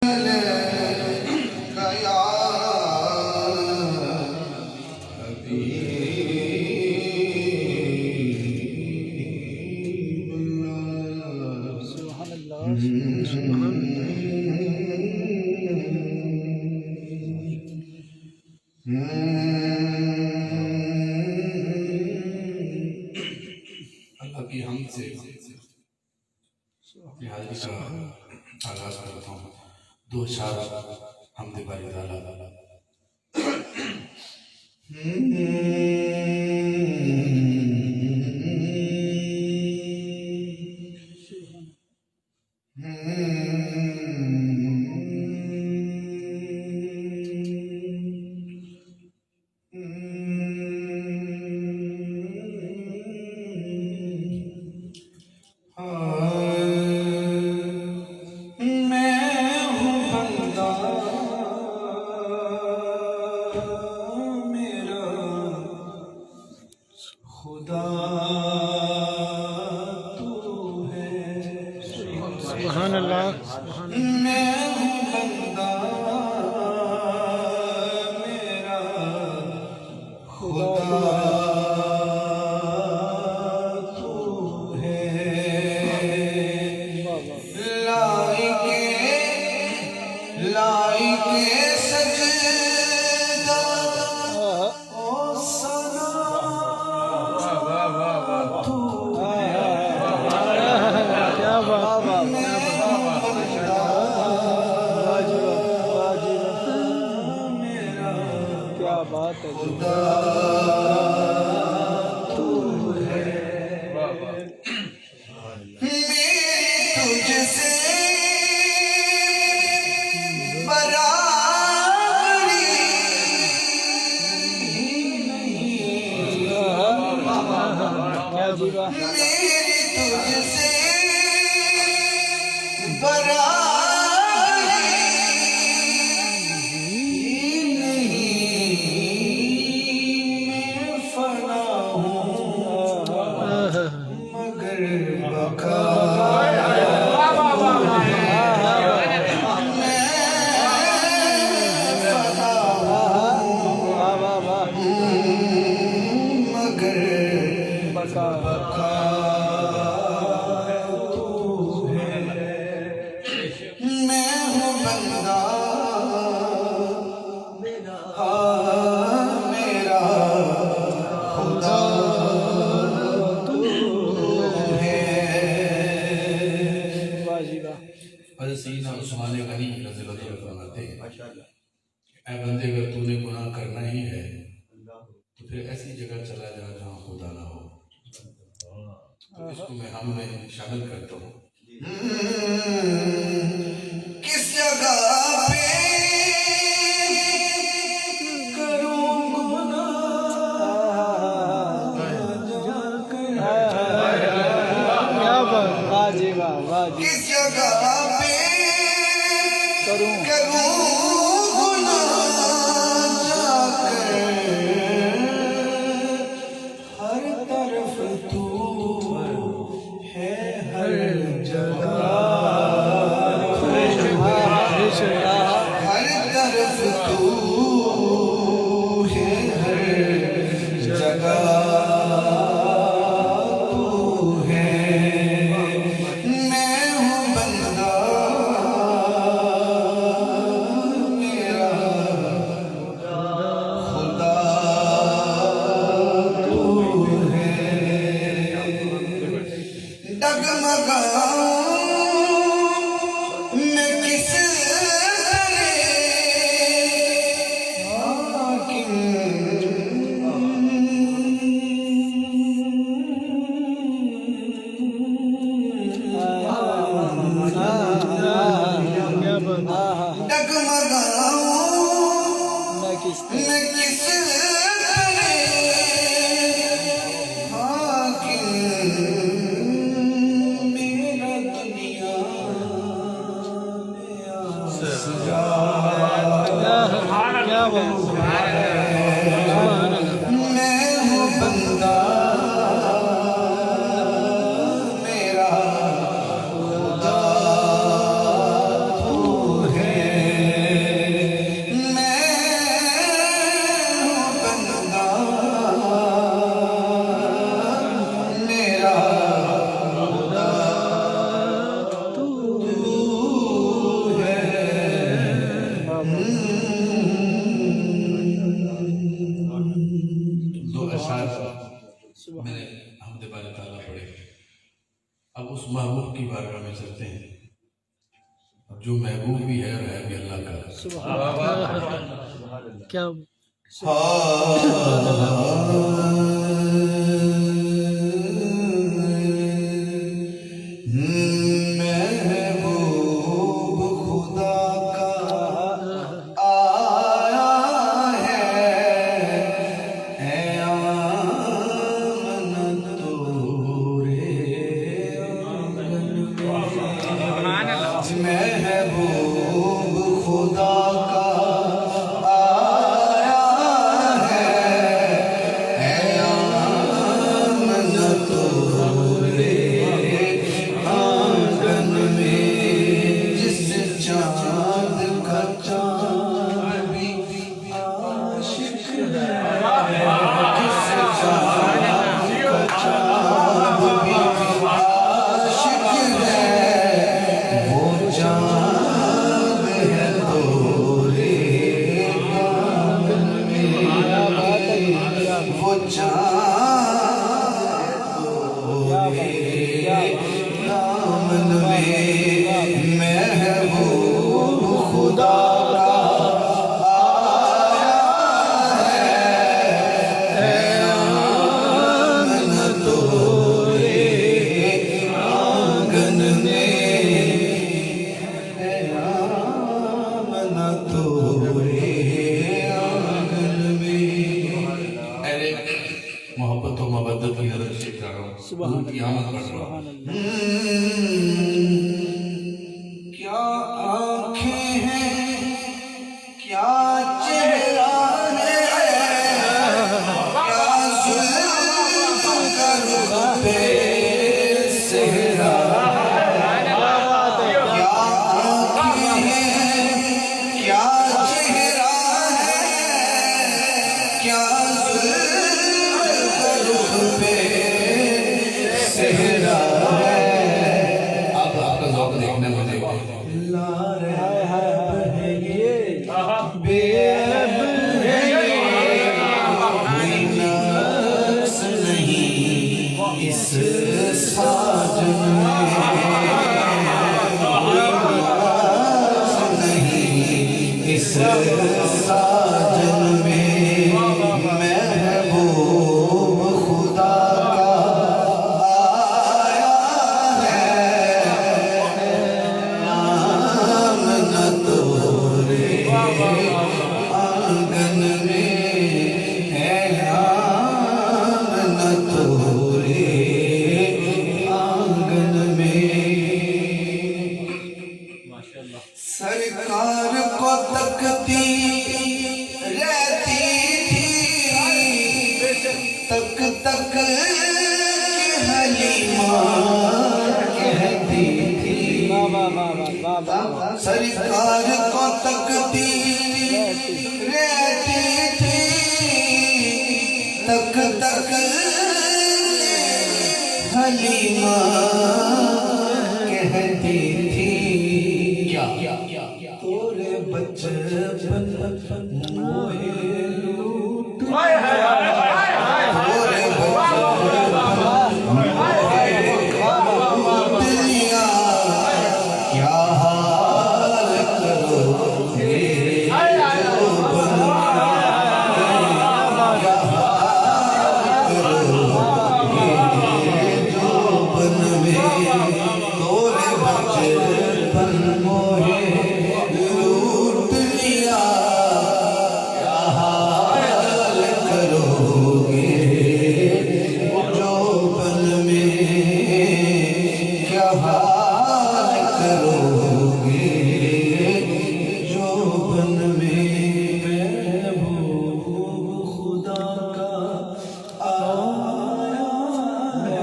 اللہ کی حمد سے اپنی حاضری کا آغاز کرتا ہوں. دو اشعار حمد باری تعالیٰ. سبحان اللہ. میں ہوں بندہ میرا خدا تو ہے. لائق سجدہ او سنا تو ہے. کیا بات کیا بات ہے. خدا تو ہے. تجھ سے برابری میری تجھ سے برابری نہیں. میں فنا ہوں مگر بقا بقا تو ہے. میں ہوں بندہ میرا خدا تو ہے. حضرت سیدنا عثمان غنی رضی اللہ عنہ فرماتے ہیں اے بندے اگر تو نے گناہ کرنا ہی ہے تو پھر ایسی جگہ چلا جا جہاں خدا نہ ہو. تو اس کو میں ہم میں شامل کرتا ہوں. کس جگہ پہ کروں گناہ جا کر. کیا بات. واجب واجب. کس جگہ پہ کروں گناہ جا کر. ہر طرف تو ہے ہر جگہ. ہر طرف تو ہے ہر جگہ تو ہے. میں ہوں بندہ میرا خدا تو ہے. ڈگمگاؤں میں کس ڈگمگاؤں میں کس حاکم میرا دنیا میں سجا. کیا بات. میں ہوں بندہ میرا خدا تو ہے. کی بارگاہ میں چلتے ہیں، جو محبوب بھی ہے اور ہے بھی اللہ کا۔ سبحان اللہ، کیا محبوب خدا کا آیا ہے، اے آمن تورے محبوب خدا کا آیا ہے، اے آمن تورے آنگن میں، جس چاند کا چاند بھی عاشق ہے، جس چاند کا چاند بھی عاشق ہے، وہ چاند ہے تورے آنگن میں، وہ چاند تورے آنگن میں، محبوب خدا کا آیا ہے، اے آمن تورے آنگن میں، اے آمن تورے آنگن میں۔ ارے محبت و مودت کی نظر سے کر رہا ہوں، حضور کی آمد پڑھ رہا ہوں۔ کیا آنکھیں ہیں، کیا چہرہ ہے، کیا زلف کا رخ پہ سہرا، کیا آنکھیں ہیں، کیا چہرہ ہے، کیا زلف کا رخ پہ سہرا ہے۔ اب آپ کا ذوق دیکھنا مجھے بے عیب ہے یہ، کوئی نقص نہیں اس ساجن میں، کوئی نقص نہیں اس ساجن میں، محبوب خدا کا آیا ہے، آمن تورے آنگن میں، اے آمن تورے آنگن میں۔ سرکار کو تکتی رہتی تھی، تک تک حلیمہ کہتی تھی، سرکار کو تکتی رہتی تھی، تک تک حلیمہ کہتی تھی، تورے بچپن موہے لوٹ لیا، تورے بچپن موہے لوٹ لیا، کیا حال کرو گے جو بن تورے بچپن موہے لوٹ لیا، کیا حال کرو گے جو بن میں، کیا حال کرو گے جو بن میں، محبوب خدا کا آیا ہے،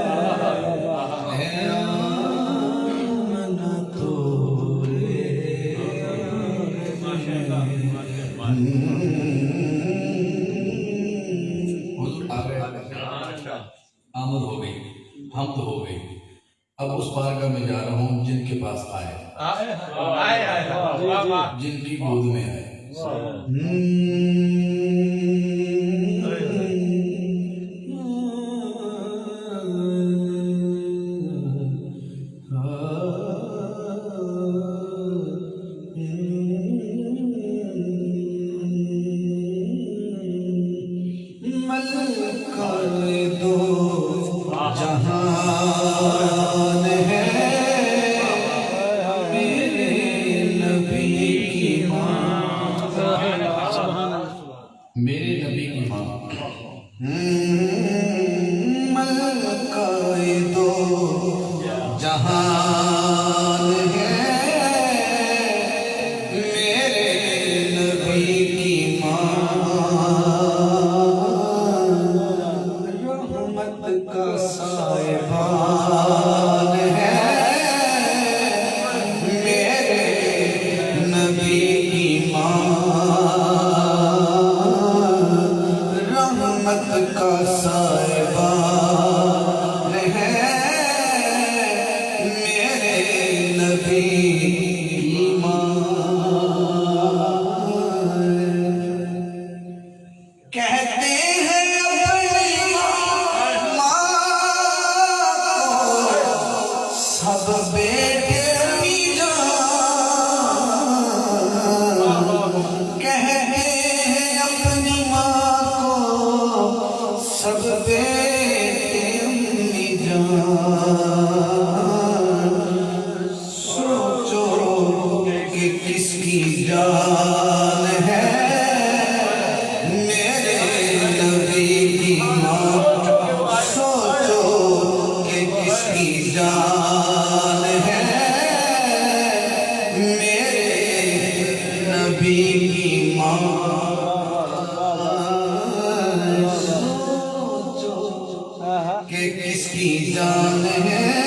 آمد ہو گئی، حمد ہو گئی، اب اس بارگاہ میں جا رہا ہوں جن کے پاس آئے، جن کی گود میں آئے۔ جان ہے میرے نبی کی ماں سوچو کہ کس کی جان ہے میرے نبی کی ماں سوچو کہ کس کی جان ہے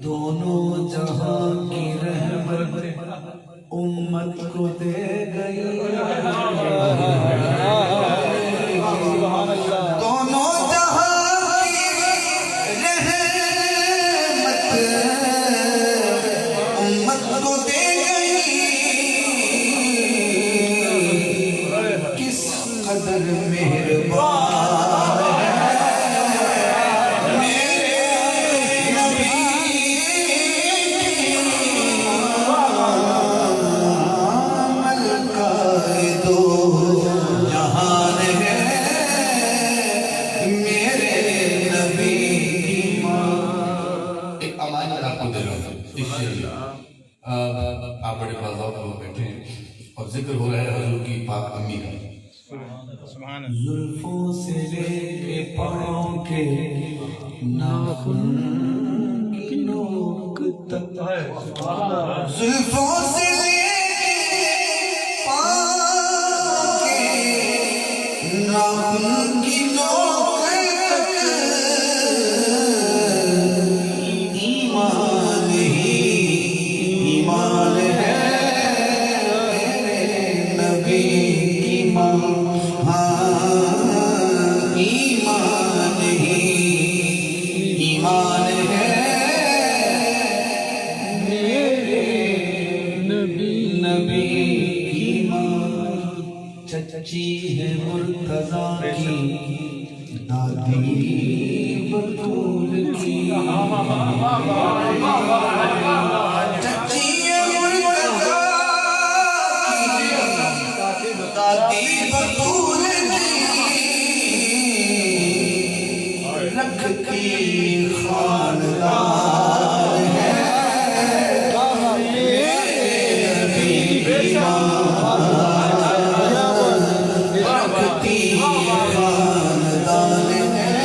دونوں جہاں کی رحمت امت کو دے گئی دونوں جہاں کی رحمت امت کو دے گئی کس قدر مہربان آپ بڑے بازار میں بیٹھے ہیں اور ذکر ہو رہا ہے حضور کی پاک امی کا زلفوں سے لے کے پاؤں کے ناخن کی نوک تک زلفوں سے لے کے پاؤں کے ناخن کی نوک تک ایمان ہی ایمان ہے میرے نبی کی ماں ایمان ہی ایمان ہے میرے نبی کی ماں چچی ہے مرتضیٰ کی دادی بطول کی چچی ہے مرتضیٰ کی دادی بطول کی رکھتی خاندان ہے میرے نبی کی ماں رکھتی خاندان ہے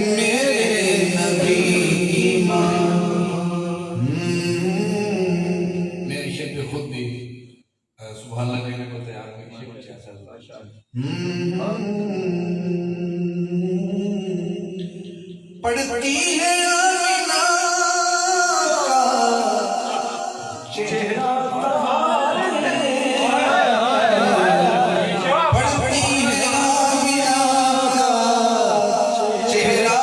میرے نبی کی ماں میں شیخ پہ خود بھی سبحان اللہ کہنے کو تیار ہوئی شیخ بچے ایسا پڑھتی ہے آمینہ کا چہرہ پڑھتی ہے آمینہ کا چہرہ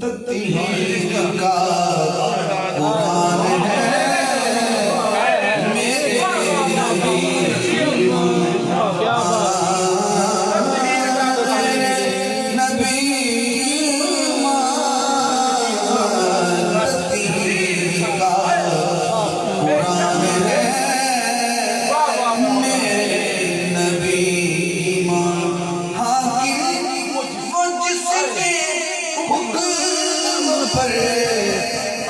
تطہیر کا قرآن ہے میرے نبی کی ماں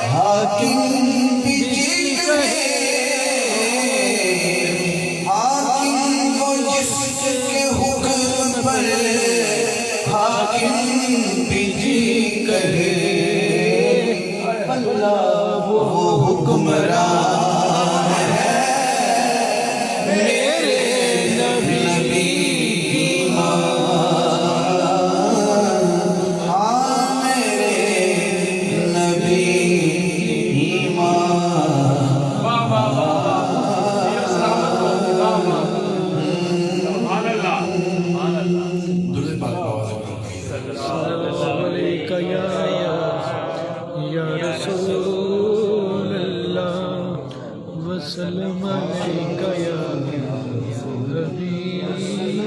حاکم بھی جی کہے حاکم وہ جس کے حکم پر حاکم بھی جی کہے اللہ وہ حکمران ہے میرے نبی کی ماں رسول اللہ وسلم علیکہ یا حبیب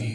3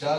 4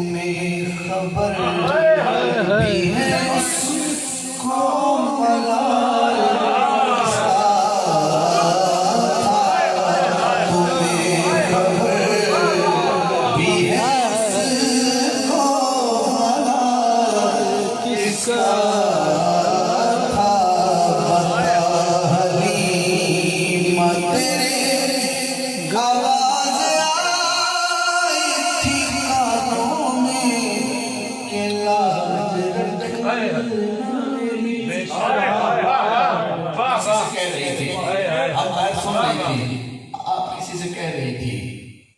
تمہیں خبر بھی ہے اس کو ملال کس کا تھا، تمہیں خبر بھی ہے اس کو ملال کس کا تھا، بتا حلیمہ تیرے آواز آئی تھی کانوں میں کہ لاج رکھ کہہ رہی تھی، آپ آیت سن رہی تھی، آپ کسی سے کہہ رہی تھی،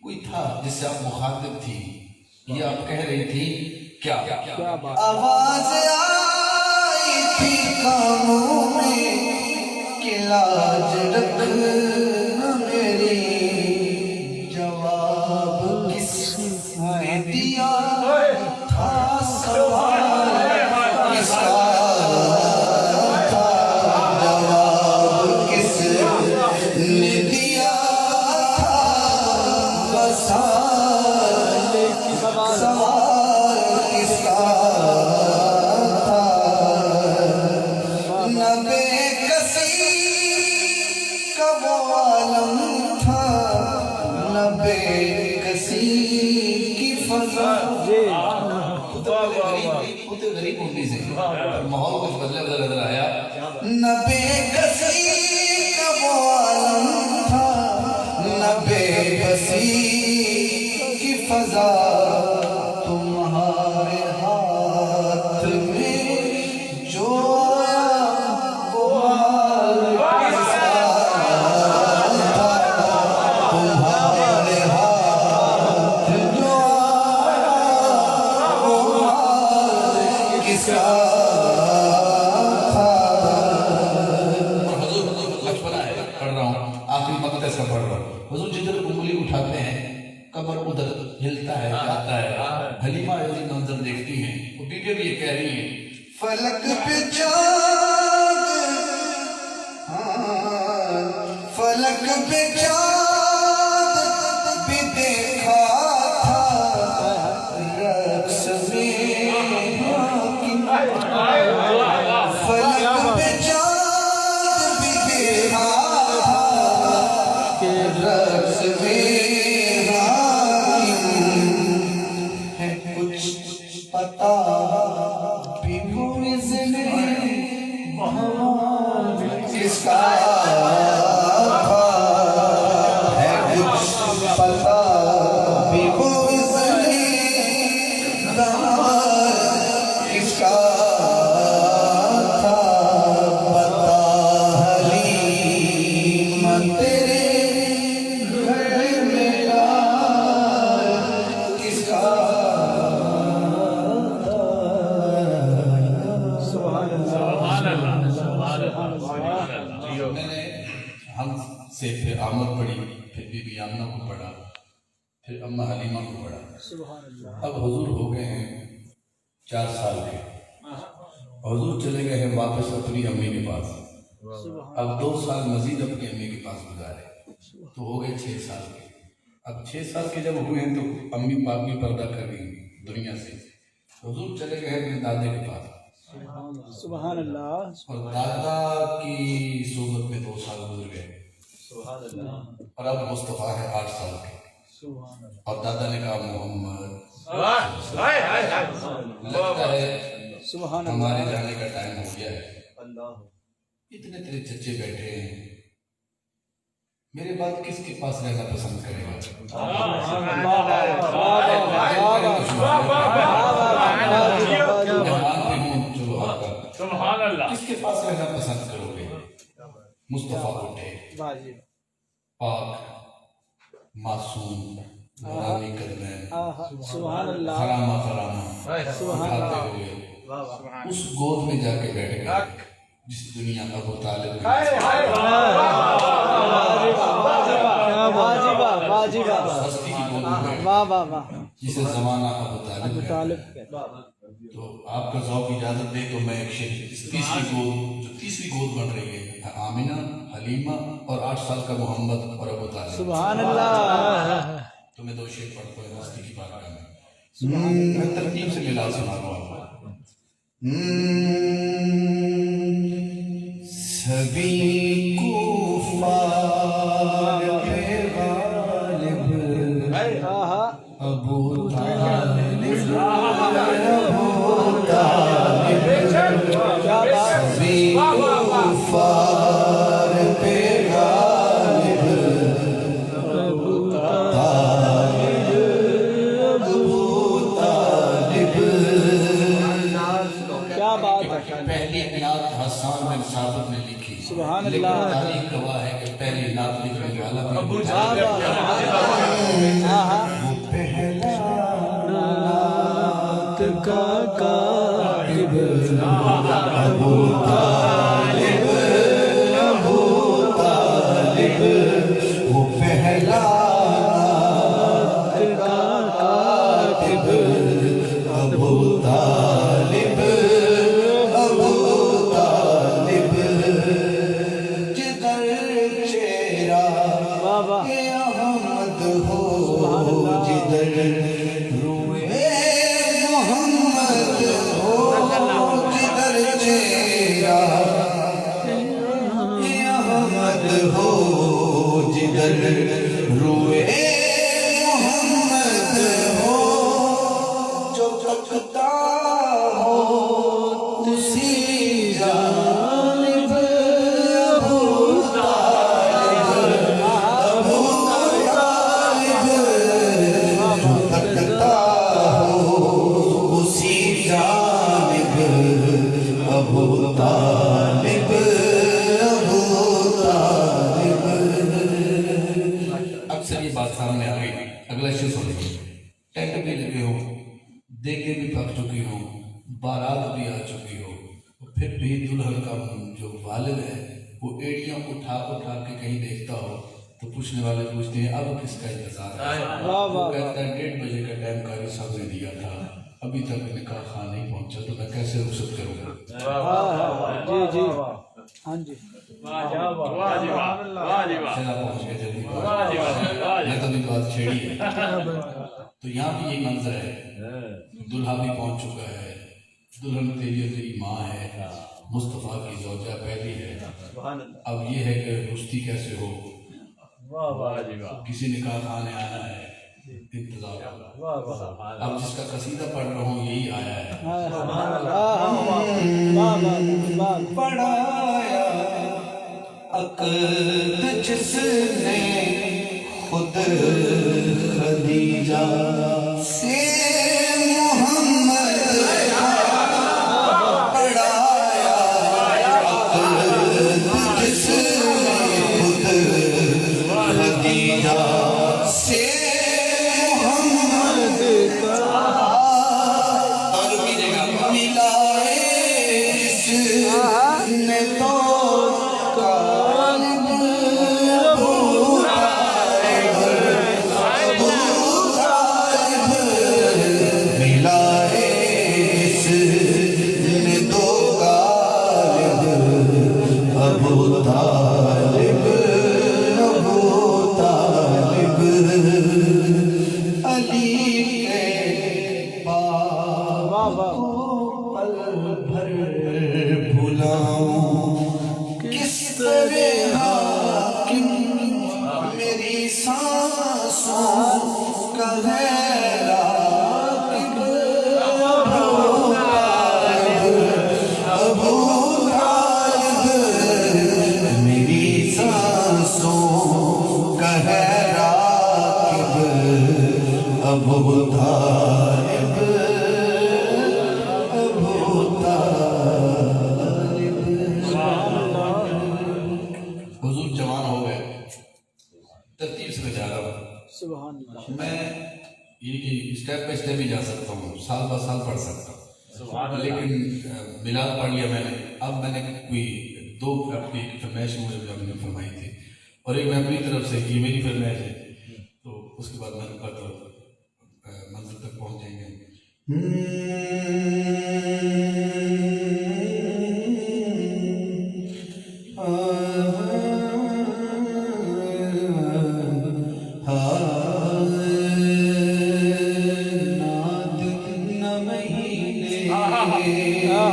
کوئی تھا جس سے آپ مخاطب تھی، یہ آپ کہہ رہی تھی کیا؟ آواز آئی تھی کانوں میں کہ لاج رکھنا میری، جواب کس نے دیا تھا، سوال کس کا تھا، جواب کس نے دیا تھا، سوال کس کا تھا، نہ بے کسی کا وہ عالم تھا، نہ بے کسی کی فضا، خود غریب ہونے سے ماحول کچھ بدلے نظر آیا، نہ بے کسی کا وہ عالم تھا، نہ بے کسی کی فضا، تمہارے ہاتھ میں جو آیا وہ مال کس کا تھا، تمہارے ہاتھ جو آیا وہ مال کس کا تھا۔ حضور بچپنا ہے، پڑھ رہا ہوں آخری مقدس کا پڑھ رہا ہوں، حضور جدھر انگلی اٹھاتے ہیں قبر ادھر ہلتا ہے جاتا ہے، حلیمہ یہ منظر دیکھتی ہیں، وہ بی بی یہ کہہ رہی ہیں فلک پہ چاند، فلک پہ چاند بھی دیکھا تھا، رقص میں فلک پہ چاند بھی دیکھا تھا، رقص میں ہے کچھ پتا بھی موزن کس کا تھا، ہے کچھ پتا بھی موزن کس کا تھا، بتا حلیمہ تیرے گھر میں لال کس کا میں نے ہم سے پھر آمد پڑھی، پھر بی بی آمنہ کو پڑھا، پھر اماں حلیمہ کو پڑھا، اب حضور ہو گئے ہیں 4 سال کے، حضور چلے گئے ہیں واپس اپنی امی کے پاس، اب 2 سال مزید اپنی امی کے پاس گزارے تو ہو گئے 6 سال کے، اب 6 سال کے جب ہوئے ہیں تو امی پاک بھی پردہ کر گئی دنیا سے، حضور چلے گئے اپنے دادے کے پاس، سبحان اللہ، اور دادا کی صحبت میں 2 سال گزر گئے، اور اب مصطفیٰ ہے 8 سال کے، اور دادا نے کہا محمد، لگتا ہے ہمارے جانے کا ٹائم ہو گیا ہے، اتنے تیرے چچے بیٹھے ہیں، میرے بعد کس کے پاس رہنا پسند کرے گا؟ کس کے پاس رہنا پسند کرو گے؟ مصطفیٰ اٹھے، پاک معصوم نورانی قدمین، خرامہ اٹھاتے ہوئے اس گود میں جا کے بیٹھ گئے جس دنیا کا ابو طالب نے ہستی کی گود میں بیٹھ گئے جسے زمانہ ابو طالب کہتا ہے۔ تو آپ کا ذوق اجازت دے تو میں ایک شیخ تیسری گود بن رہی ہے، آمنہ، حلیمہ اور 8 سال کا محمد اور ابو طالب، سبحان اللہ، تو میں 2 شیخ پڑھتا ہوں ہستی کی بارگاہ میں۔ میں ترتیب سے ملا سنا رہا ہوں آپ کو۔ سبھی کفار پہ غالب ابو طالب سبھی کفار پہ غالب ابو طالب کیا بات ہے، پہلی نعت حسان بن ثابت نے لکھی، سبحان لیکن اللہ۔ تاریخ گواہ ہے کہ پہلی نعت لکھنے والا بھی وہ پہلا نعت کا کاتب ابو طالب وہ پہلا نعت کا کاتب ابو طالب جدھر چہرہ واہ واہ، احمد ہو جدھر روئے محمد ہو جدھر چہرہ احمد ہو جدھر روئے محمد ہو جو تکتا ہو اسی جانب ابو طالب جو تکتا ہو اسی جانب ابو طالب اکثر یہ بات سامنے آ گئی۔ اگلا شعر سنیے۔ ٹینٹ بھی لگے ہو، دیگیں بھی پک چکی ہو، بارات بھی آ چکی ہو، پھر بھی دلہن کا جو والد ہے وہ ایڑیاں اٹھا اٹھا کے کہیں دیکھتا ہو تو پوچھنے والے پوچھتے ہیں اب کس کا انتظار ہے؟ واہ وہ واہ، کہتا ہے 1:30 بجے کا ٹائم قاری صاحب نے دیا تھا، ابھی تک نکاح خواہ نہیں پہنچا تو میں کیسے رخصت کروں گا؟ جی جی، ہاں جی، چلا پہنچ گیا جلدی، میں تو ابھی بات چھیڑی ہے۔ تو یہاں بھی یہی منظر ہے، دلہا بھی پہنچ چکا ہے، دلہن تیری ماں ہے، مصطفیٰ کی زوجہ پہلی ہے، اب یہ ہے کہ رشتی کیسے ہو، کسی نکاح خانے آنا ہے، انتظار ہوگا۔ اب جس کا قصیدہ پڑھ رہا ہوں یہی آیا ہے۔ پڑھایا عقد جس نے خود خدیجہ سے محمد پڑھایا عقد جس نے خود خدیجہ سے محمد اور میرے گا ملا اس نے تو قالب ابو طالب ملا اس نے تو قالب ابو طالب علی کے پاک پل بھر بھلاؤں کس طرح حاکم میری سانسوں کا ہے راکب ابو طالب میری سانسوں کا ہے راکب ابو طالب حضور جوان ہو گئے، ترتیب سے میں جا رہا ہوں، سبحان اللہ، میں یہ اسٹیپ بائی اسٹیپ ہی جا سکتا ہوں، سال بہ سال پڑھ سکتا ہوں، لیکن میلاد پڑھ لیا میں نے۔ اب میں نے کوئی 2 اپنی فرمائش مجھے نے فرمائی تھی اور ایک میں اپنی طرف سے کی، میری فرمائش ہے، تو اس کے بعد میں رکا تو منزل تک پہنچ جائیں گے۔ نعت سبحان اللہ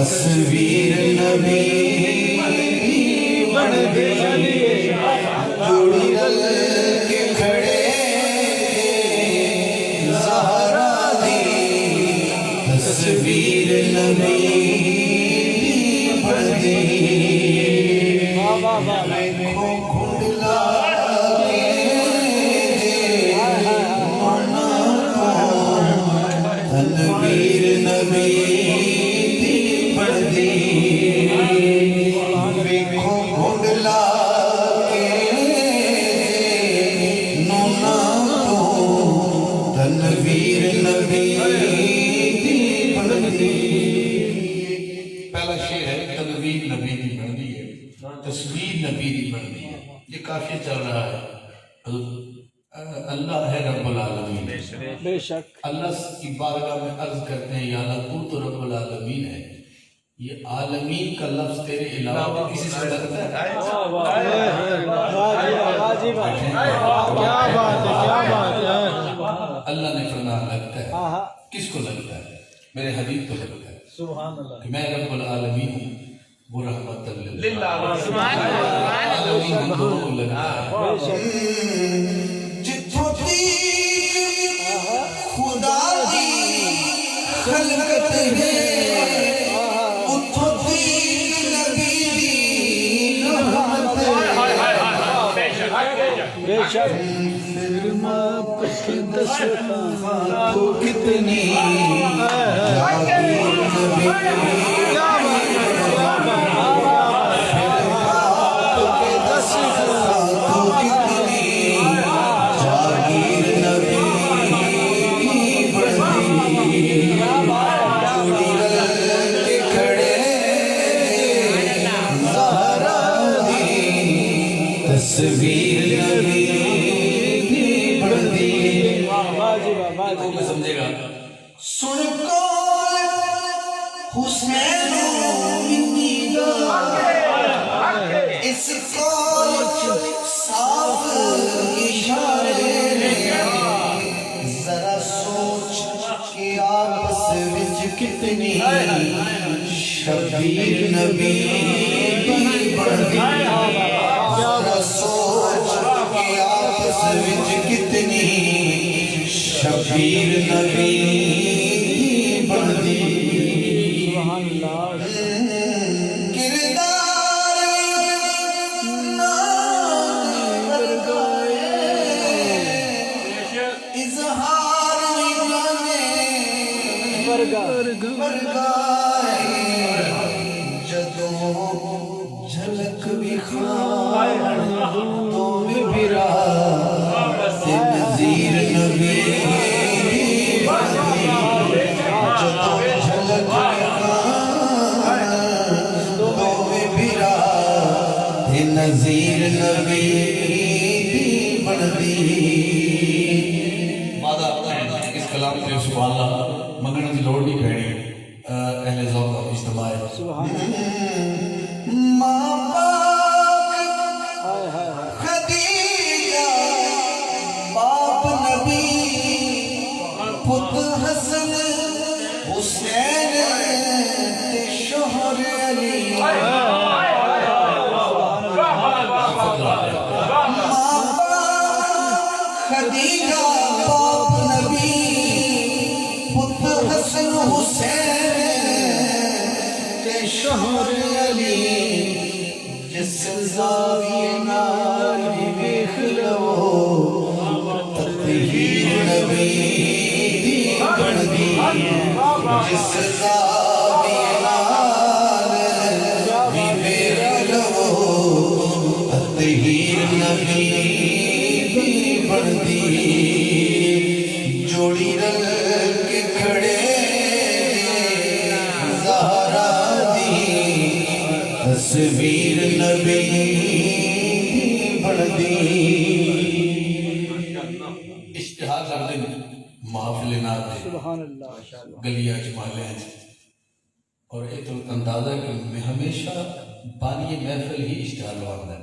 تصویر نبی بن گئی جوڑی رل کے کھڑے زہرا دی تصویر نبی بن گئی دیکھو کھنڈلا کے تنویر نبی بن گئی دیکھو کھنڈلا کے نونا تو تنویر نبی بن گئی پہلا شعر ہے تنویر نبی دی بن گئی ہے تصویر نبی دی بن گئی ہے یہ کافی چل رہا ہے اللہ ہے رب العالمین بے شک اللہ کی بارگاہ میں عرض کرتے ہیں یا اللہ تو رب العالمین ہے یہ عالمین کا لفظ تیرے علاوہ کسی سے لگتا ہے واجب کیا بات ہے کیا بات ہے اللہ نے فرمایا لگتا ہے ہاں ہاں کس کو لگتا ہے میرے حبیب کو لگتا ہے سبحان اللہ کہ میں رب العالمین ہوں وہ رحمت للعالمین دونوں کو لگتا ہے بے شک جتھوں تیک خدا دی خلقت ہے اتھوں تیک نبی دی رحمت ہے بے شک فرما پس دستان کو کتنی تصویر نبی بن دی واجب واجب میں سمجھے گا سن کول حسین منی دا اس کول صاف اشارے ذرا سوچ کہ آپس وچ کتنی شبیر نبی بن دی سوچ کہ آپس وچ کتنی شبیر نبی بن دی سبحان اللہ کردار نام اظہار برگائے جدوں جھلک بھی خاندوں میں برا نظیر نبی جدوں جھلک خاندوں میں برا نظیر نبی بن دی وعدہ اس کلام کے سبحان اللہ منگنے کی لوڑ نہیں پڑی اہل ذوق کا اجتماع ہے سبحان اللہ ماں پاک ہائے ہائے ہائے خدیجہ باپ نبی پت حسن حسین تے شوہر علی ماں پاک خدیجہ باپ نبی پت حسن حسین تے شوہر علی جس زاویے نال بھی ویکھ لو تطہیر نبی بن دی جس زاویے نال بھی ویکھ لو تطہیر نبی بن دی جوڑی رل کے کھڑے زہرا دی تصویر نبی بن دی اشتہار کر دیں محافل نات سبحان اللہ گلیاں جمالے ہیں اور ایک تو اندازہ کہ میں ہمیشہ بانی محفل ہی اشتہار لوانا ہے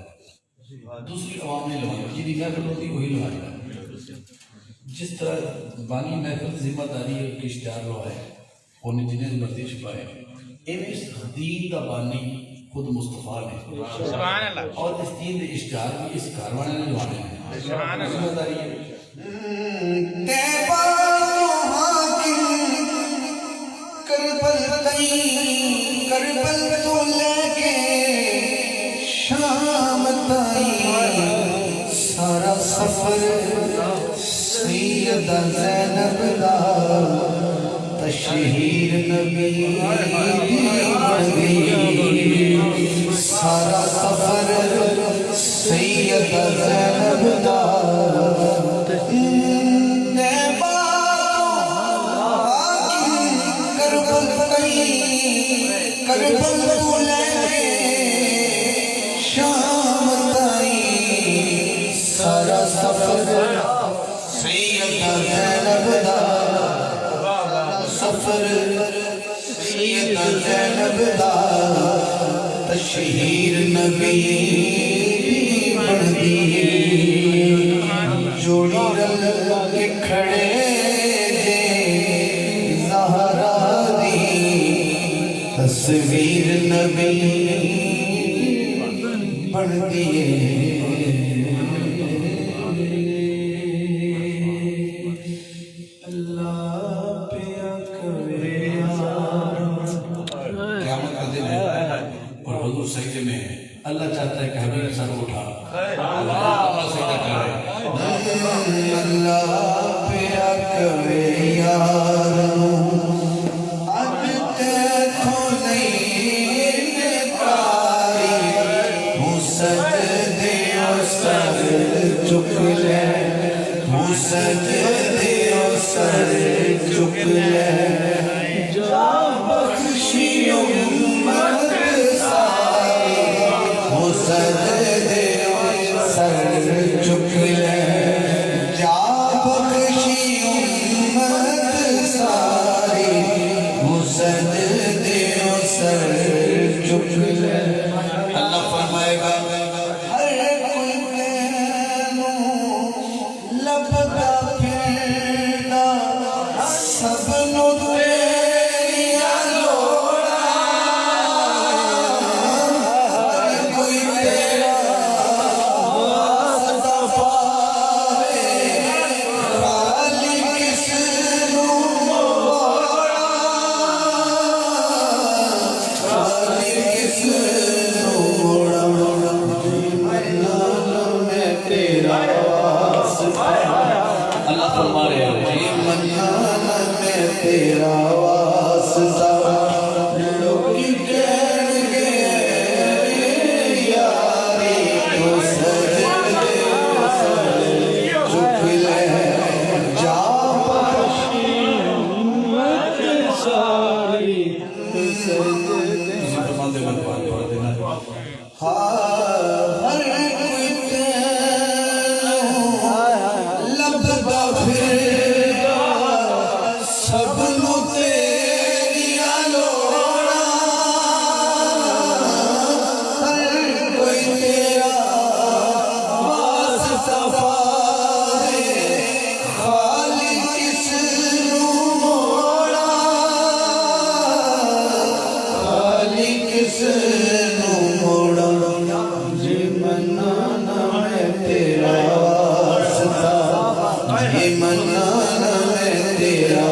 دوسری عوام نے لوانا جی محفل ہوتی وہی لوانا ہے جس طرح بانی محفل ذمہ داری ہے کہ اشتہار لوائے انہیں جنہیں مرضی چھپائے اس دین دا بانی خود مصطفیٰ نے سبحان اللہ اور اس دین دے اشتہار بھی اس کاروانے نے جوانے ہیں سبحان اللہ سمجھ آ رہی ہے تیبا حاکم کربل تئی کربل تو لے کے شام تئی سارا سفر سیدہ زینب دا تشہیر نبی سارا سفر سیدہ زینب دا کربل تو لے شام تائی سارا سفر سیدہ زینب دا سفر سیدہ زینب دا تشہیر نبی بن دی جوڑی رل کے کھڑے تصویر نبی بن دیے اللہ پیا کرے قیامت کا دن ہے اور حضور سجدے میں ہے اللہ چاہتا ہے کہ ہمیں سر اٹھا اللہ سجدہ کرے اللہ پیا کرے یاروں چک لے سجدے و سر چک لے جا بخشی امت ساری وہ سجدے و سر چک لے جا بخشی امت ساری وہ سجدے و سر چک لے اللہ فرمائے گا اللہ فرما رہے ہیں منان میں تیرا واسطہ لوگی کہن گے یاری تو سجدے چک لے جا بخشی امت ساری سجدے فرما دے بندوان پڑھ دینا سب نو تیریا لوڑا ہر کوئی تیرا واسطہ پائے خالی کس نو موڑا خالی کس نو موڑا جی منانا میں تیرا واسطہ جی منانا میں تیرا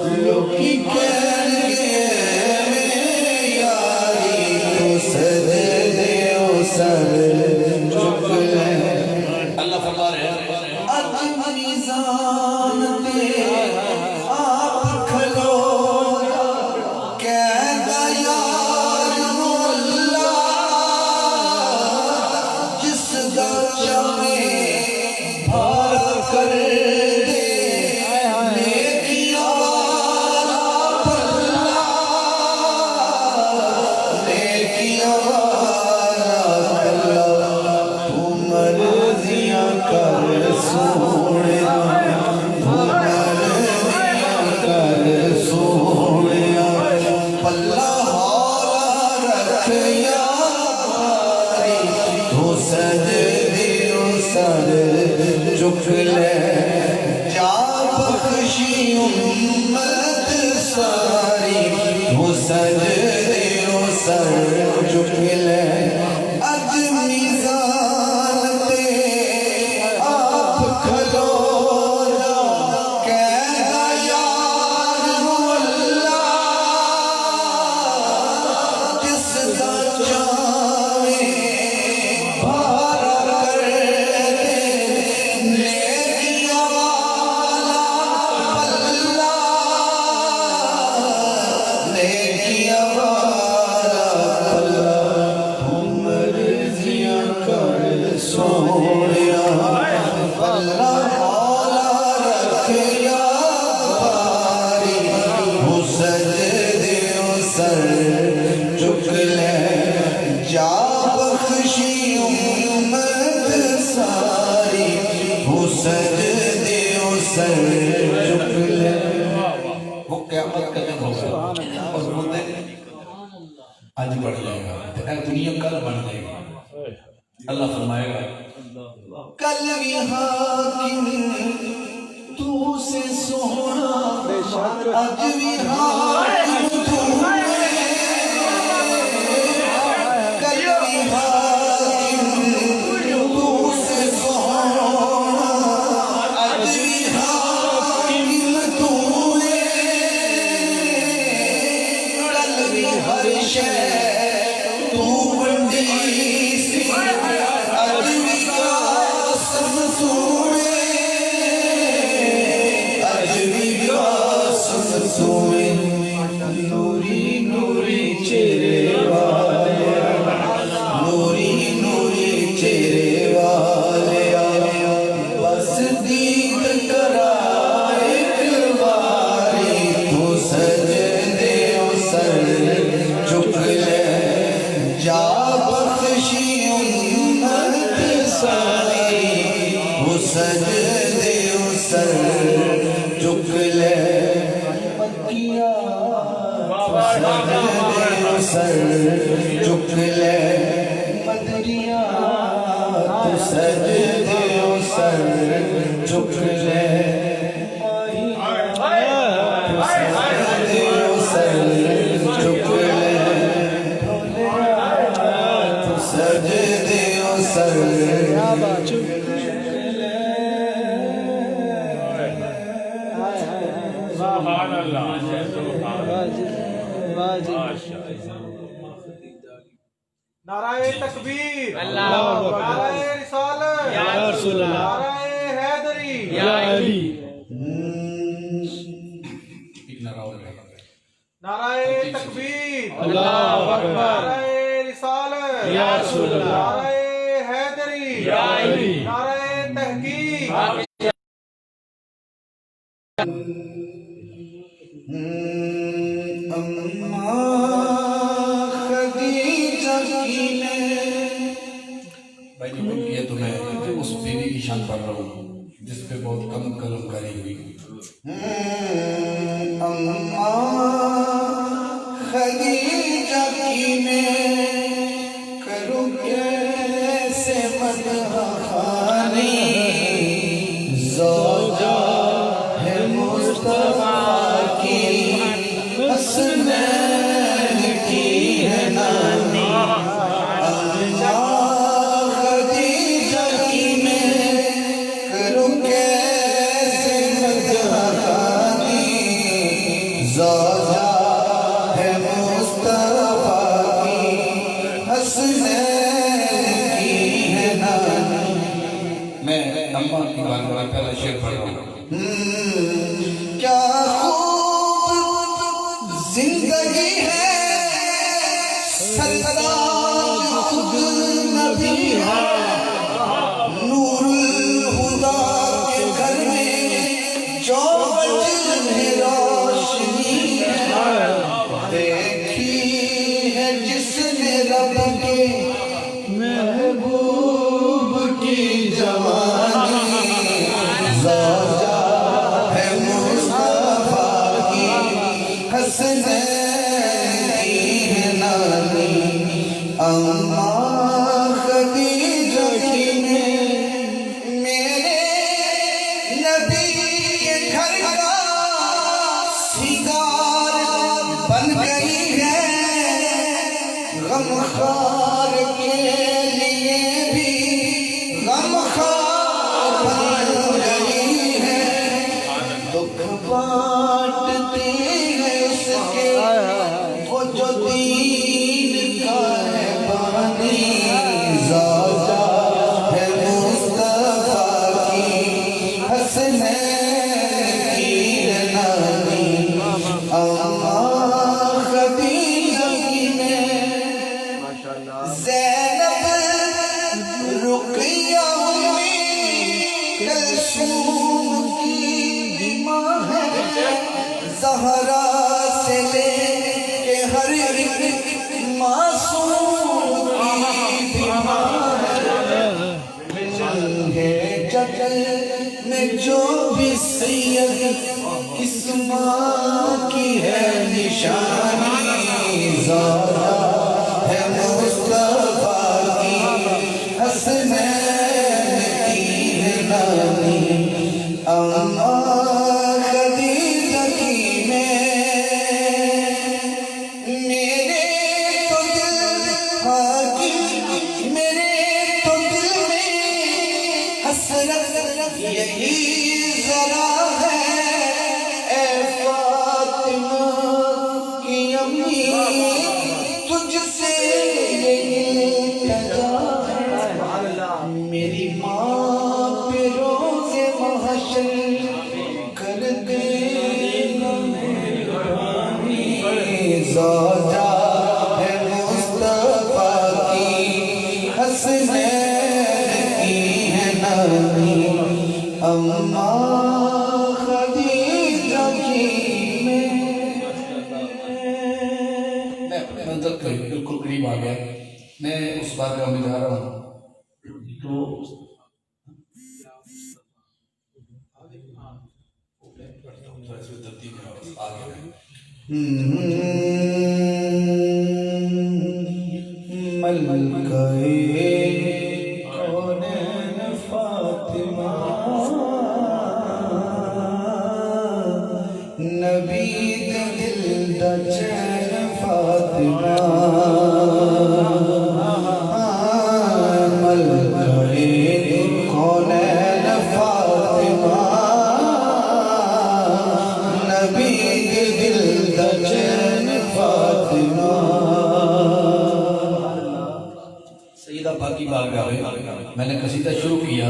لوکی کہن گے یاری تو سجدے و سر چک لے اللہ فرما رہے ہیں اج میزان تے آپ کھلو کہہ دا یار نو اللہ جس دا چاہے بھار کر چک لے جا بخشی امت ساری سجدے و سر جھک لے اج میزان تے آپ کھلو جا کہہ یار اللہ جس دا چاہے بھارا کر دے نیکیاں والا اللہ نیکیاں والا اللہ ہم مرضیاں کر سونیا اللہ مولا رکھیا باری ہو سجدے و سر جھک لے جا بخشی امت ساری ہو سجدے و سر جھک لے وہ قیامت کا دن ہوگا اور بندے آج بڑھ جائے گا اے دنیا کل بڑھ جائے گا اللہ فرمائے گا کل بھی حاکم تو سے سونا آج بھی حاکم تو کل بھی حاکم تو سے سونا آج بھی حاکم تو کل بھی ہر شے تو بندی سی اج بھی قاسم سونے اج بھی قاسم سونے نوری نوری چہرے والے نوری نوری چہرے والے بس دید کرائے باری تو سجدے و سر جھک لے جا بخشی امت ساری وہ سجدے و سر جھک لے مکیہ سجدے و سر جھک لے مدریہ تو سجدے و سر جھک لے سجدے و سر جھک لے سجدے و سر سبحان اللہ نعرہ تکبیر اللہ اکبر نعرہ رسالت یا رسول اللہ نعرہ حیدری یا علی ایک نعرہ اور ہے نعرہ تکبیر اللہ اکبر نعرہ رسالت یا رسول اللہ نعرہ حیدری یا علی نعرہ تحقیق خدیجہ کی بھائی جو یہ تو میں اس بیوی کی شان پڑھ رہا ہوں جس پہ بہت کم قلم کاری ہوئی اماں خدیجہ کی میں کروں کیسے مدحانی زوجہ ہے مصطفیٰ کی حسنین کی ہے نانی اماں خدیجہ کی میں کروں کیسے مدحانی زوجہ ہے مصطفیٰ کی حسنین کی ہے نانی میں اماں کی بات والا پہلا شعر پڑھ رہا ہوں کیا خوب زندگی ہے سرتاج خود نبی ہے نور الہدا کے گھر میں جو وجہ روشنی ہے دیکھی ہے جس نے رب کے محبوب کی جوانی زوجہ ہے مصطفیٰ کی حسنین کی ہے نانی اماں خدیجہ کی میرے نبی کے گھر کا سنگار بن گئی ہے غم خار کے لیے بھی غم خار بن گئی ہے دکھ بانٹتی ہے اس کے وہ جو دین کا ہے بانی زوجہ ہے مصطفیٰ کی حسنین کی نانی اماں خدیجہ کی میں زینب رقیہ کلثوم کی بھی ماں ہے زہرا سے لے کے ہر ایک معصوم کی بھی ماں ہے جگل میں جو بھی سید اس ماں کی ہے نشانی زہرا ہے مصطفیٰ کی حسنین کی ہے نانی اماں خدیجہ کی میں میرے تو دل میرے تو دل میں حسرت یہی ذرا ہے اے فاطمہ کی امی تجھ سے التجا ہے میری ماں پہ روز محشر کر دینا مہربانی زوجہ ہے مصطفیٰ کی حسنین کی ہے نانی اماں خدیجہ کی میں اپنے منزل کے بالکل قریب آ گیا میں اس بار کا میں جا رہا ہوں تو ملکہ کونین فاطمہ نبی دل دا چین فاطمہ ملکہ کونین فاطمہ نبی دل دا چین فاطمہ سیدہ پاکی بارگاہ میں میں نے قصیدہ شروع کیا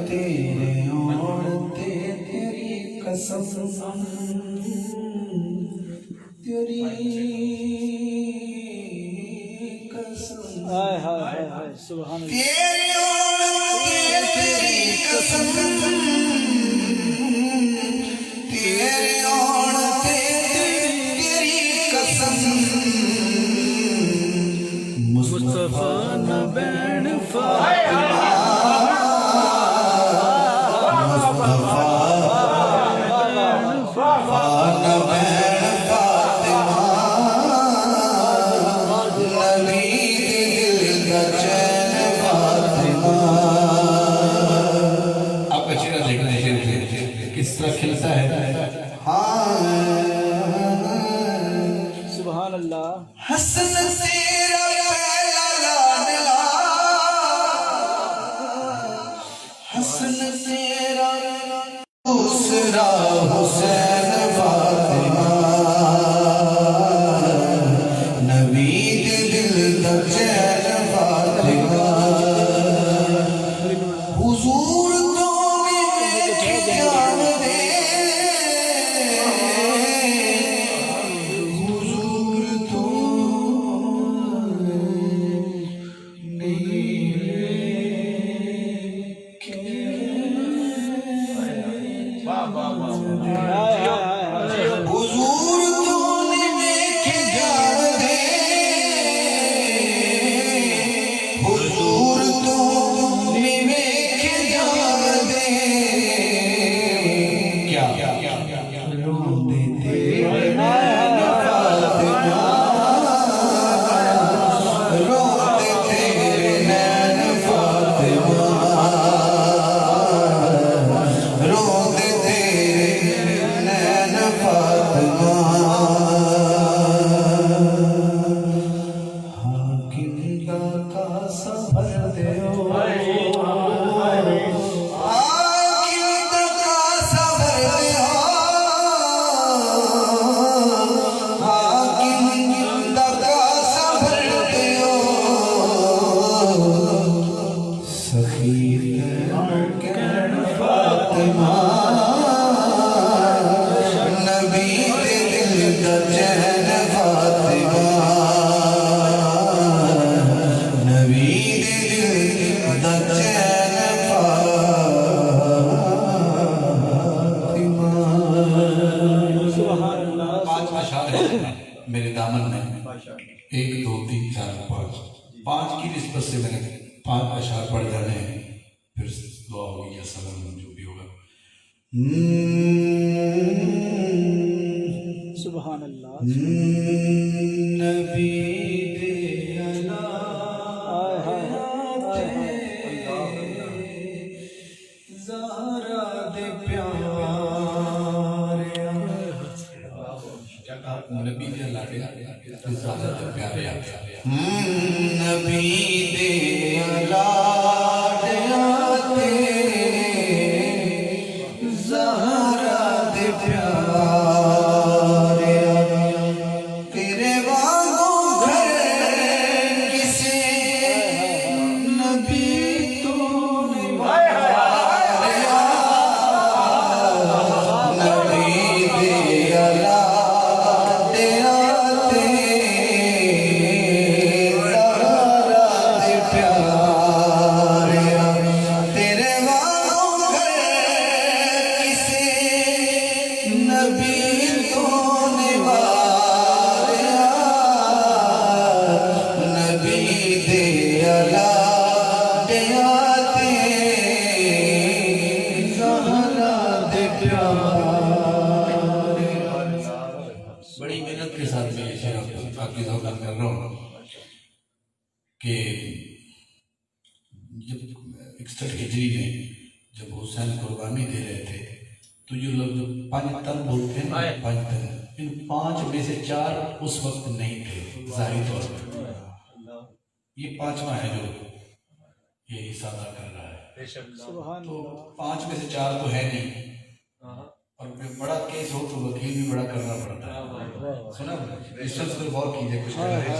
تیرے اوڑتے تیری قسم تیری قسم سبحان اللہ تیرے اوڑتے تیری قسم تیرے اوڑتے تیری قسم مصطفیٰ نہ بین فاطمہ آپ کا چہرہ دیکھنا ہے کس طرح کھلتا ہے سبحان اللہ حسن تیرا پہلا ملا حسن تیرا دوسرا حسین فاطمہ نبی دل دا چین فاطمہ حضور تو میرے جان دے حضور تو حضور تو نیک جان دے حضور تو نیک جان دے کیا روندے تیرے نین فاطمہ روندے تیرے نین فاطمہ روندے تیرے نین فاطمہ میرے دامن میں 1 2 3 4 5 5 کی نسبت سے میں نے 5 اشعار پڑھ جانے ہیں، پھر دعا ہوگی یا سلام جو بھی ہوگا۔ سبحان اللہ نبی دے اللہ زہرا دے پیار نبی دے لاڈے زیادہ تر پیارے آتے نبی دے لاڈے آتے زہرا دے پیار تیرے وانگوں گھر کسے نبی تو نبھایا نبی دے اللہ دے آتے زہرا دے پیار تیرے وانگوں گھر کسے نبی تو نبھایا نبی دے اللہ دے آتے زہرا دے پیار۔ بڑی محنت کے ساتھ میں یہ شعر آپ کی ذوقت کر رہا ہوں کہ جب 61 ہجری میں جب حسین قربانی دے رہے تھے تو یہ لوگ جو 5 تن بولتے ہیں 5 تن، ان 5 میں سے 4 اس وقت نہیں تھے ظاہری طور پر، یہ 5واں ہے جو یہ حصہ ادا کر رہا ہے، سبحان تو اللہ 5 میں سے 4 تو ہے نہیں، اور بڑا کیس ہو تو وکیل بھی بڑا کرنا پڑتا ہے، سنا اس سے غور کیجیے کچھ کر رہے ہیں۔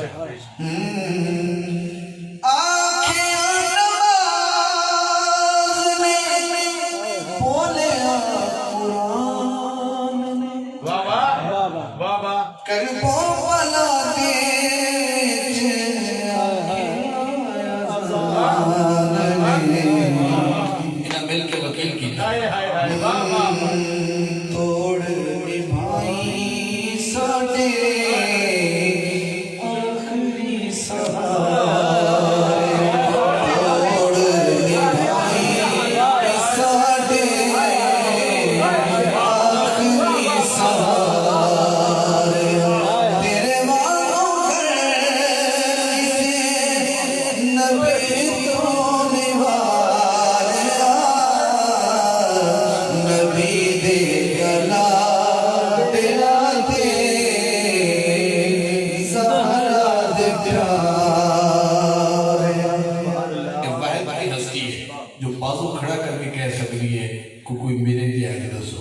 آنکھیں نماز میں بولے قرآن میں بابا کربوں والا دے انہیں مل کے وکیل کی توڑ نبھائی ساڈے آخری سہارے توڑ نبھائی ساڈے آخری سہارے تیرے وانگوں گھر کسے نبی تو نبھایا نبی دے گلا تیرا دے زہرا دے پیار۔ کہ واحد کی ہستی ہے جو بازو کھڑا کر کے کہہ سکتی ہے کہ کوئی میرے لیے آگے دسو،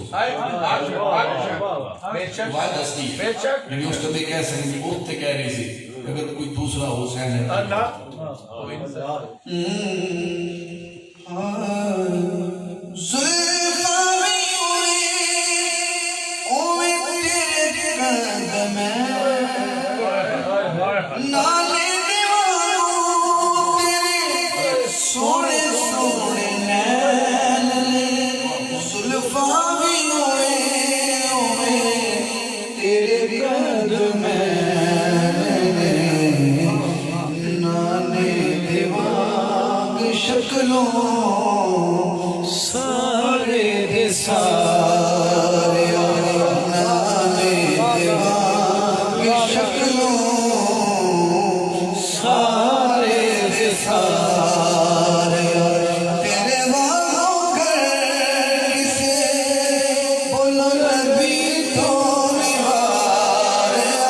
واحد ہستی ہے یعنی اس کبھی کہہ سکیں گے بہت کہہ رہی تھی اگر کوئی دوسرا حسین ہے زلفاں ہوئی اوے تیرے قدم نالے دیوانوں تیرے سونے سونے نین زلفاں ہوئی اوے تیرے قدم نالے دیوانگ شکلوں سارے دے سارے نالے دیوانگ شکلوں سارے دے سارے تیرے وانگوں گھر کسے بولو نبی تو نبھایا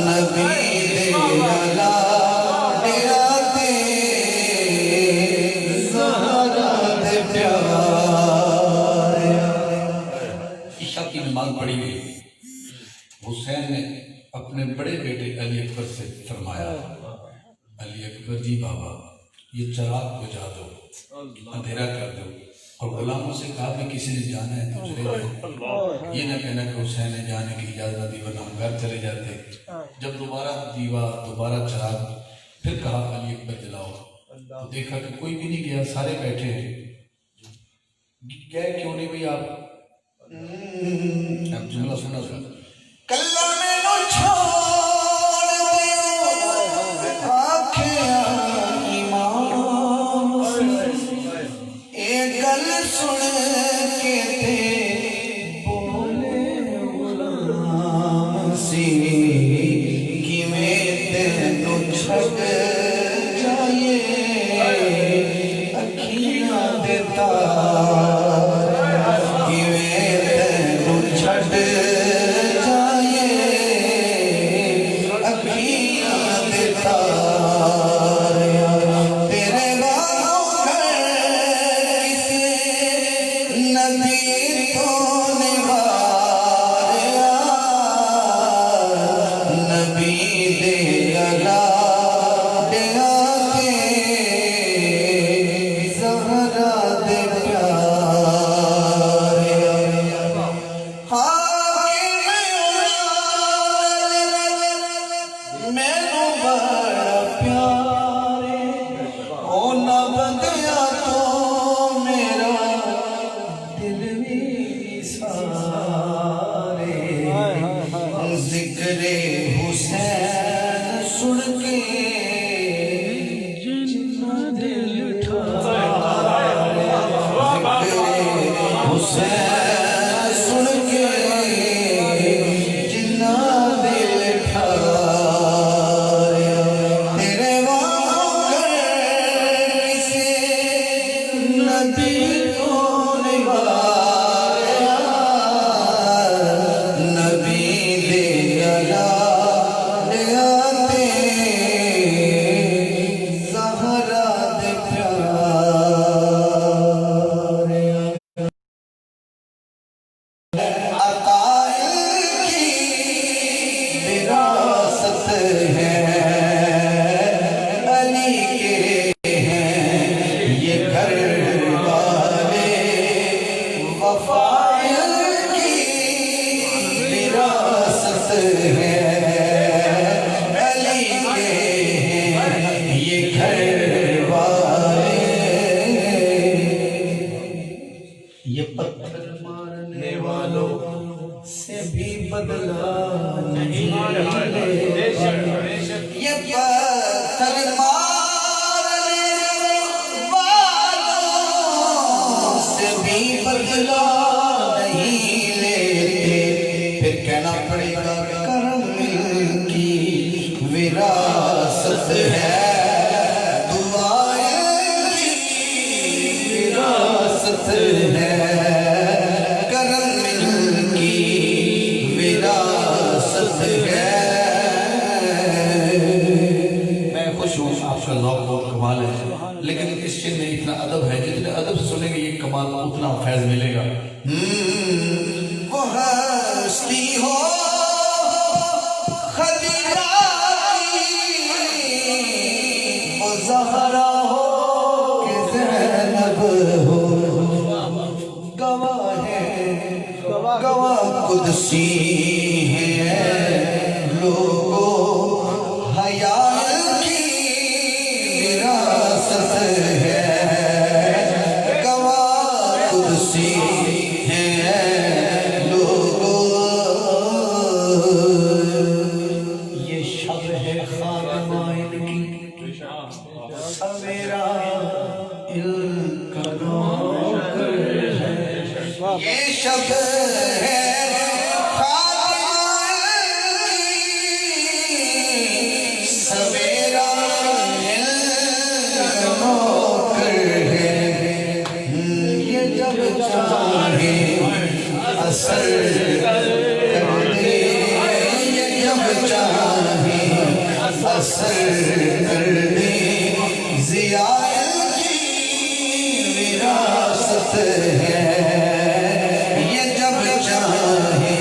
نبی دے اللہ دے آتے زہرا دے پیار۔ عشاء کی نماز پڑھی گئی، حسین نے اپنے بڑے بیٹے علی اکبر سے فرمایا علی اکبر جی بابا یہ چراغ بجھا دو، اندھیرا کر دو، اور غلاموں سے کہا کہ کسی نے جانا ہے تو چلے جائیں، یہ نہ کہنا کہ حسین نے جانے کی اجازت دی ورنہ ہم گھر چلے جاتے۔ جب دوبارہ دیوا دوبارہ چراغ، پھر کہا علی اکبر جلاؤ، تو دیکھا کہ کوئی بھی نہیں گیا، سارے بیٹھے ہیں، گئے کیوں نہیں بھئی آپ؟ اب جملہ سنا سنا کلا سارے ذکر حسین سن کے جنا دل ٹھارے حسین سن کے جنا دل ٹھارے تیرے وہاں کسی نبی کو نواریا نبی دے گلا دیاتے زہرا دے پیارے عقائل کی وراثت ہے علی کے ہیں یہ گھر والے وفائل کی وراثت ہے علی کے ہیں یہ گھر والے یہ پتھر مارنے والوں سے بھی بدلا نہیں یہ پتھر مارنے والوں سے بھی بدلا نہیں لیتے پھر کہنا پڑے گا کرم کی وراثت ہے دعائیں کی وراثت ہے کرم کی وراثت ہے میں خوش ہوں آپ کا ذوق بہت کمال ہے لیکن اس شعر میں اتنا ادب ہے جتنے ادب سے سنیں گے یہ کمال اتنا فیض ملے گا وہ ہستی ہو خدیجہ کی وہ زہرا ہو کہ زینب ہو گواہ ہے گواہ قدسی ہے لوگوں حیا کی وراثت ہے گواہ قدسی ہے لوگوں یہ شب ہے خاتمائن کی سویرا علم کا نوکر ہے یہ شب ہے خاتمائن کی سویرا علم کا نوکر ہے یہ جب چاہے اثر کر دے یہ جب چاہے اثر کر دے ضیاء کی وراثت ہے یہ جب چاہے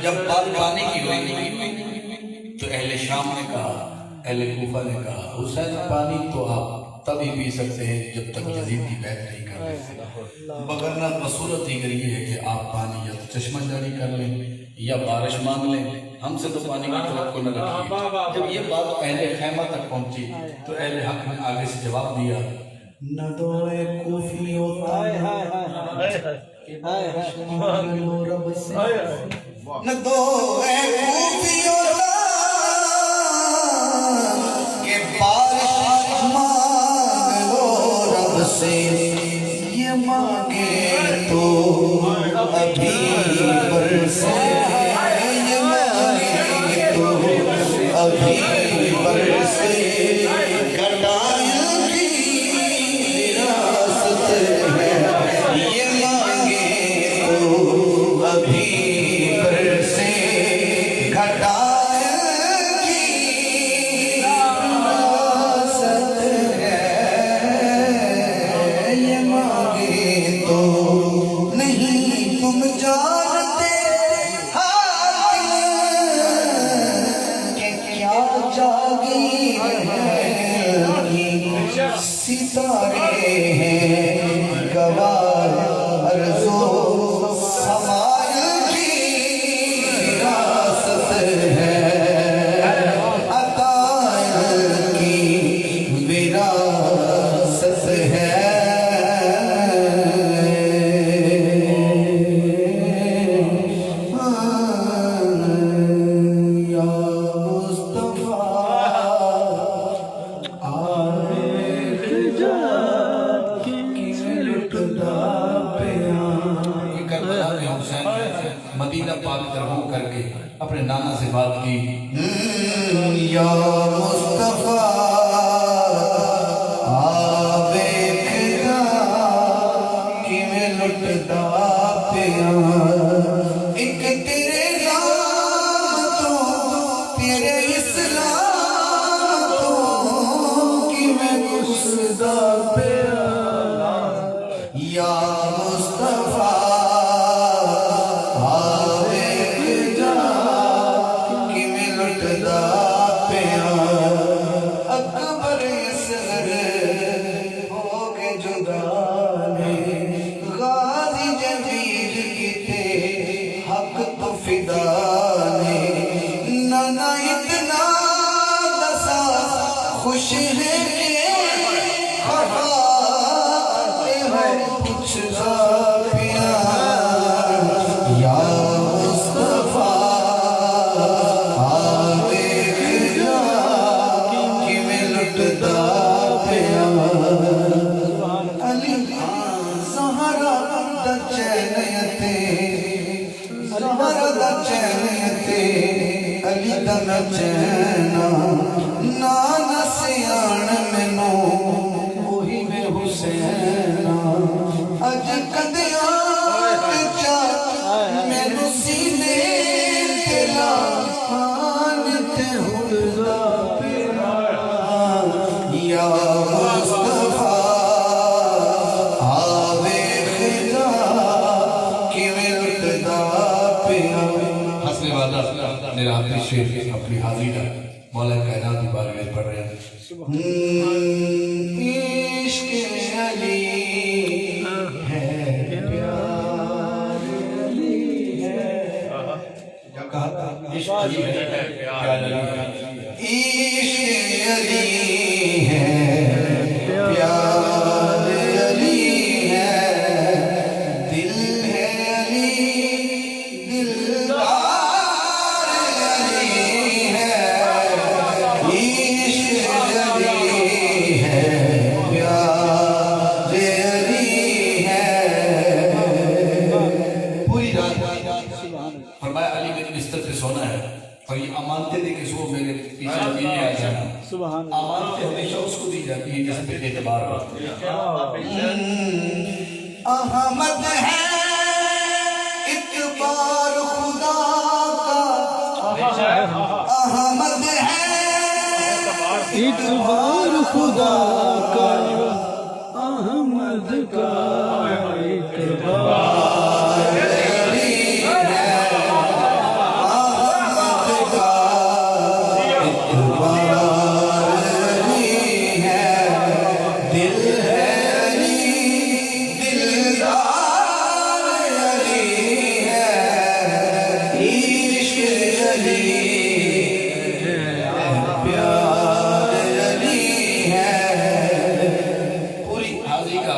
جب بات پانی کی ہوئی تو اہل شام نے کہا اہل کوفہ نے کہا حسین پانی تو آپ تبھی پی سکتے ہیں جب تک یزید کی بیعت نہیں کر رہے بغرنہ مصورت ہی کری ہے کہ آپ پانی یا تو چشمہ جاری کر لیں یا بارش مانگ لیں ہم سے تو پانی کی توقع نہ رکھیے جب یہ بات اہل خیمہ تک پہنچی تو اہل حق نے آگے سے جواب دیا نہ دوئے کوفی ہوتا کہ بارش مانگ لو رب سے نہ دوئے کوفی ہوتا کہ بارش مانگ لو رب سے یہ مانگے تو ابھی برسے یہ مانگے تو ابھی برسے گھٹائیں کی وراثت ہے یہ مانگے تو ابھی برسے گھٹائیں کی وراثت ہے یہ مانگے تو نہیں تم جا مدینہ پاک ترغم کر کے اپنے نانا سے بات کی. یا مصطفیٰ آویکھدا کیویں لٹدا پیا ایک تیرے نام تو تیرے اسلام تو کیویں گھسدا پیا یا مصطفیٰ آویکھدا کیویں لٹدا پیا اکبر اصغر ہو کے جدا نے غازی جمیل کیتے حق تو فدا نے نانا اتنا دسا خوش ہے کہ خفا ہو پوچھدا پیا یا مصطفیٰ آویکھدا کیویں لٹدا پیا علی زہرا دا چین تے زہرا دا چین تے علی دا نچینا نانا سیان مینوں وہی میں حسینا اج کدیاں تے چا مینوں سینے تے لاں تے ہلدا پیا یا مصطفیٰ آویکھدا کیویں لٹدا پیا حسن وعدہ میرا آخری شعر اپنی حاضری کا مولا کائنات کی بارگاہ میں پڑھ رہے ہیں. عشق علی ہے پیار علی ہے کیا کہا تھا؟ عشق علی ہے پیار علی ہے. عشق علی ہے پیار علی ہے دل ہے علی دلدار علی ہے عشق علی ہے پیار علی ہے پوری رات فرمایا علی میرے بستر پہ سونا ہے اور یہ امانتیں دے کے سو میرے پیچھے پینے آ جانا. امانتیں ہمیشہ اس کو دی جاتی ہیں جس پہ اعتبار ہو. احمد ہے اعتبار خدا کا احمد ہے اعتبار خدا کا احمد کا اعتبار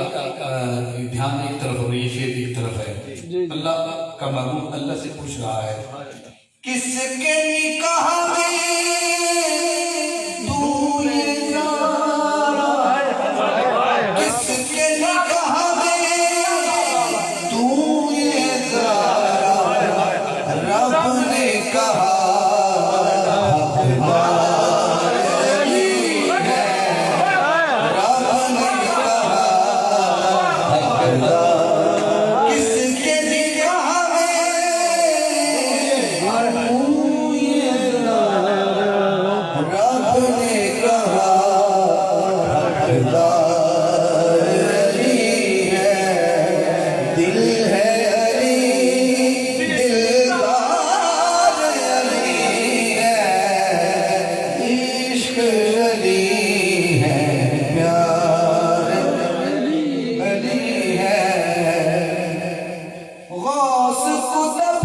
دھیان ایک طرف اور یہ شعر ایک طرف ہے. اللہ کا محبوب اللہ سے پوچھ رہا ہے کس کے نکاح میں تو یہ زارا کس کے نکاح میں تو یہ زارا رب نے کہا حقدار علی ہے رب نے کہا حقدار کس کے نکاح رب نے کہا حقدار علی ہے دل ہے علی دلدار علی ہے عشق علی ہے پیار علی ہے غوث قطب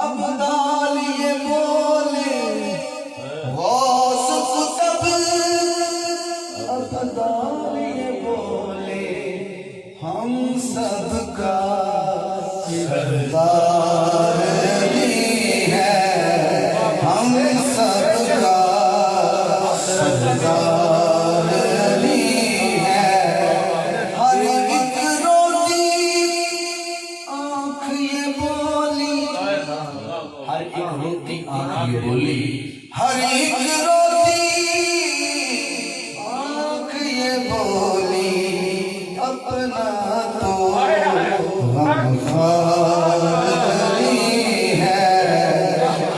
ابدال یہ بولے غوث قطب ابدال یہ بولے ہم سب کا سردار علی ہے ہم سب کا سردار علی ہے ہر ایک روٹی آنکھ یہ یہ بولی ہر ایک روتی آنکھ یہ بولی اپنا تو غمخوار نہیں ہے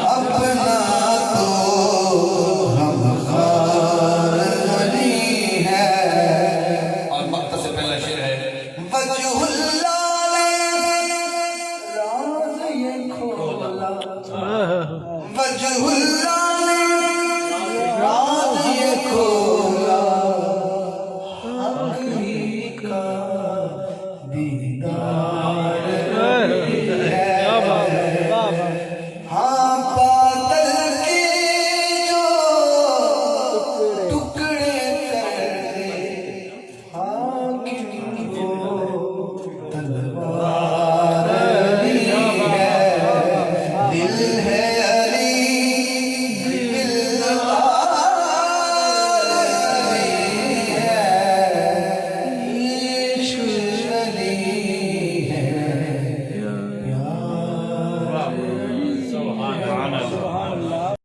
اپنا تو غمخوار نہیں ہے اور مقطع سے پہلا شعر ہے وجہ اللہ نے راز یہ کھولا وجہ اللہ نے راز یہ کھولا حق ہی کا دیدار